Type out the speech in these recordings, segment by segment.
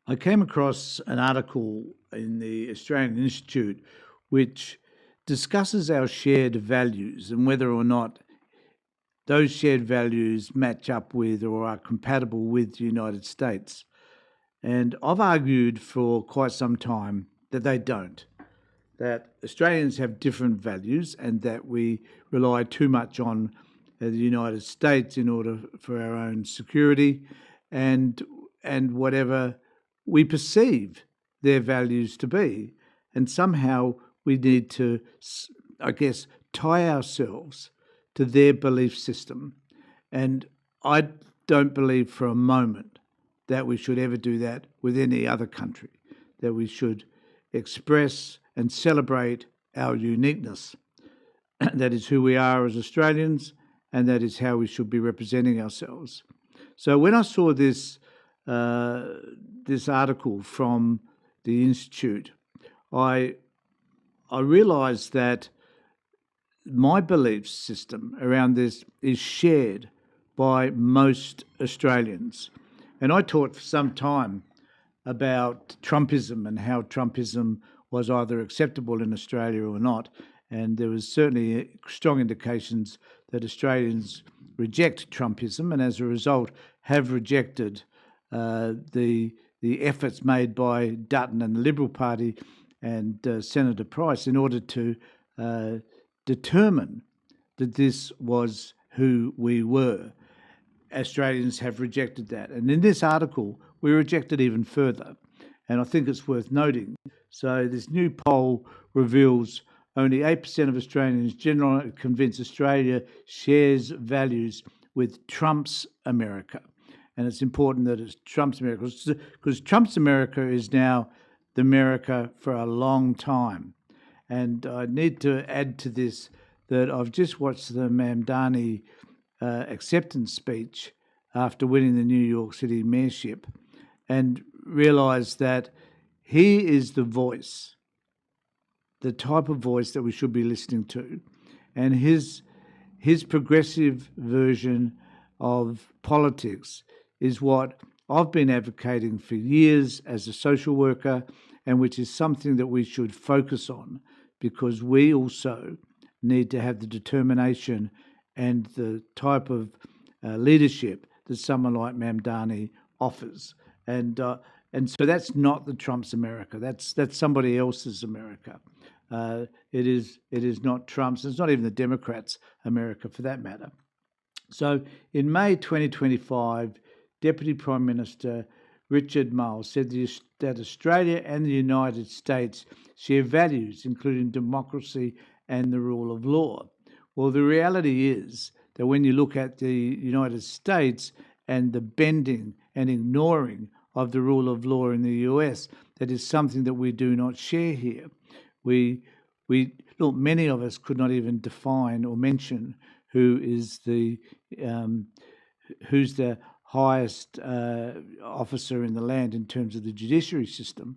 I came across an article in the Australian Institute which discusses our shared values and whether or not those shared values match up with or are compatible with the United States. And I've argued for quite some time that they don't, that Australians have different values and that we rely too much on the United States in order for our own security and whatever we perceive their values to be. And somehow we need to, I guess, tie ourselves to their belief system. And I don't believe for a moment that we should ever do that with any other country, that we should express and celebrate our uniqueness. That is who we are as Australians, and that is how we should be representing ourselves. So when I saw this article from the Institute, I realised that my belief system around this is shared by most Australians. And I taught for some time about Trumpism and how Trumpism was either acceptable in Australia or not. And there was certainly strong indications that Australians reject Trumpism and as a result have rejected the efforts made by Dutton and the Liberal Party and Senator Price in order to determine that this was who we were. Australians have rejected that. And in this article, we reject it even further. And I think it's worth noting. So this new poll reveals only 8% of Australians generally convinced Australia shares values with Trump's America. And it's important that it's Trump's America because Trump's America is now the America for a long time. And I need to add to this that I've just watched the Mamdani acceptance speech after winning the New York City mayorship and realised that he is the voice, the type of voice that we should be listening to. And his progressive version of politics is what I've been advocating for years as a social worker and which is something that we should focus on because we also need to have the determination and the type of leadership that someone like Mamdani offers. And so that's not the Trump's America. That's somebody else's America. It is not Trump's. It's not even the Democrats' America for that matter. So in May 2025, Deputy Prime Minister Richard Marles said that Australia and the United States share values, including democracy and the rule of law. Well, the reality is that when you look at the United States and the bending and ignoring of the rule of law in the US, that is something that we do not share here. Look, many of us could not even define or mention who's the highest officer in the land in terms of the judiciary system.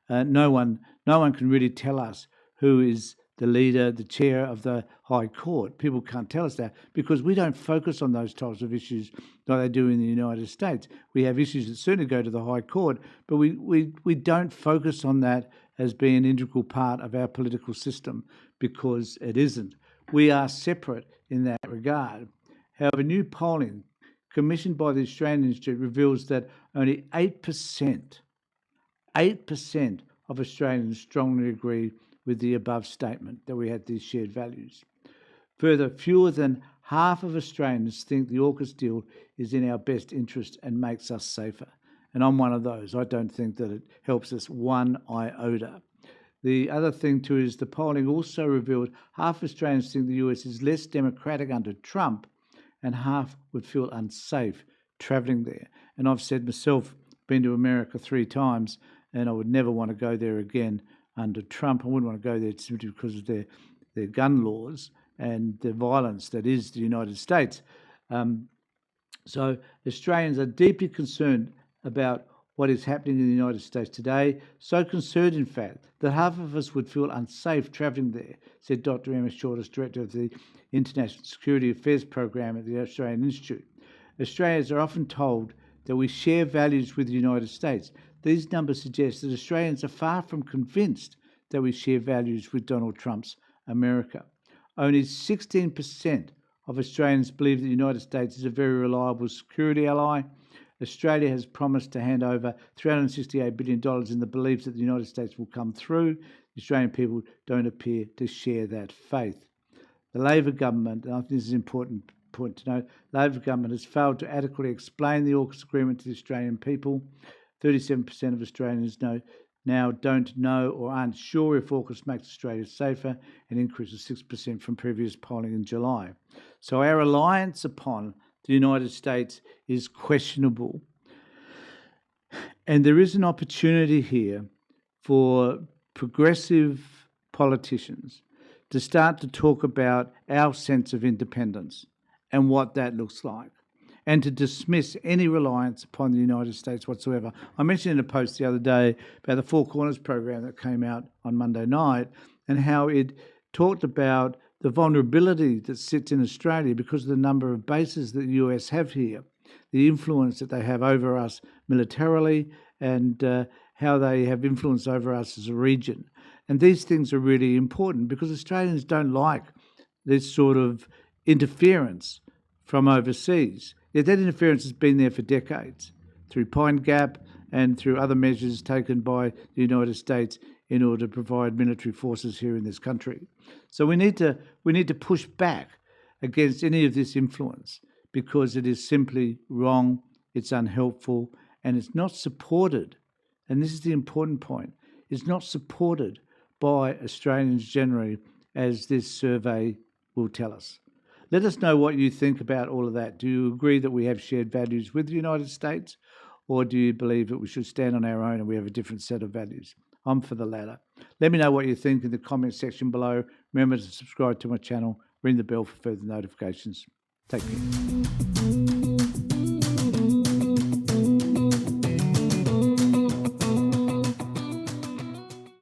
No one can really tell us who is the leader, the chair of the High Court. People can't tell us that because we don't focus on those types of issues like they do in the United States. We have issues that certainly go to the High Court, but we don't focus on that as being an integral part of our political system because it isn't. We are separate in that regard. However, new polling commissioned by the Australian Institute reveals that only 8% of Australians strongly agree with the above statement that we had these shared values. Further, fewer than half of Australians think the AUKUS deal is in our best interest and makes us safer. And I'm one of those. I don't think that it helps us one iota. The other thing too is the polling also revealed half Australians think the US is less democratic under Trump and half would feel unsafe travelling there. And I've said myself, been to America 3 times, and I would never want to go there again under Trump. I wouldn't want to go there simply because of their gun laws and the violence that is the United States. So Australians are deeply concerned about what is happening in the United States today, so concerned, in fact, that half of us would feel unsafe travelling there, said Dr. Emma Shortis, Director of the International Security Affairs Program at the Australian Institute. Australians are often told that we share values with the United States. These numbers suggest that Australians are far from convinced that we share values with Donald Trump's America. Only 16% of Australians believe that the United States is a very reliable security ally. Australia has promised to hand over $368 billion in the belief that the United States will come through. The Australian people don't appear to share that faith. The Labor government, and I think this is an important point to note, the Labor government has failed to adequately explain the AUKUS agreement to the Australian people. 37% of Australians now don't know or aren't sure if AUKUS makes Australia safer, an increase of 6% from previous polling in July. So our reliance upon the United States is questionable. And there is an opportunity here for progressive politicians to start to talk about our sense of independence and what that looks like, and to dismiss any reliance upon the United States whatsoever. I mentioned in a post the other day about the Four Corners program that came out on Monday night and how it talked about the vulnerability that sits in Australia because of the number of bases that the US have here, the influence that they have over us militarily, and how they have influence over us as a region. And these things are really important because Australians don't like this sort of interference from overseas. Yet that interference has been there for decades through Pine Gap and through other measures taken by the United States in order to provide military forces here in this country. So we need to push back against any of this influence because it is simply wrong, it's unhelpful, and it's not supported. And this is the important point. It's not supported by Australians generally, as this survey will tell us. Let us know what you think about all of that. Do you agree that we have shared values with the United States, or do you believe that we should stand on our own and we have a different set of values? I'm for the latter. Let me know what you think in the comment section below. Remember to subscribe to my channel, ring the bell for further notifications. Take care.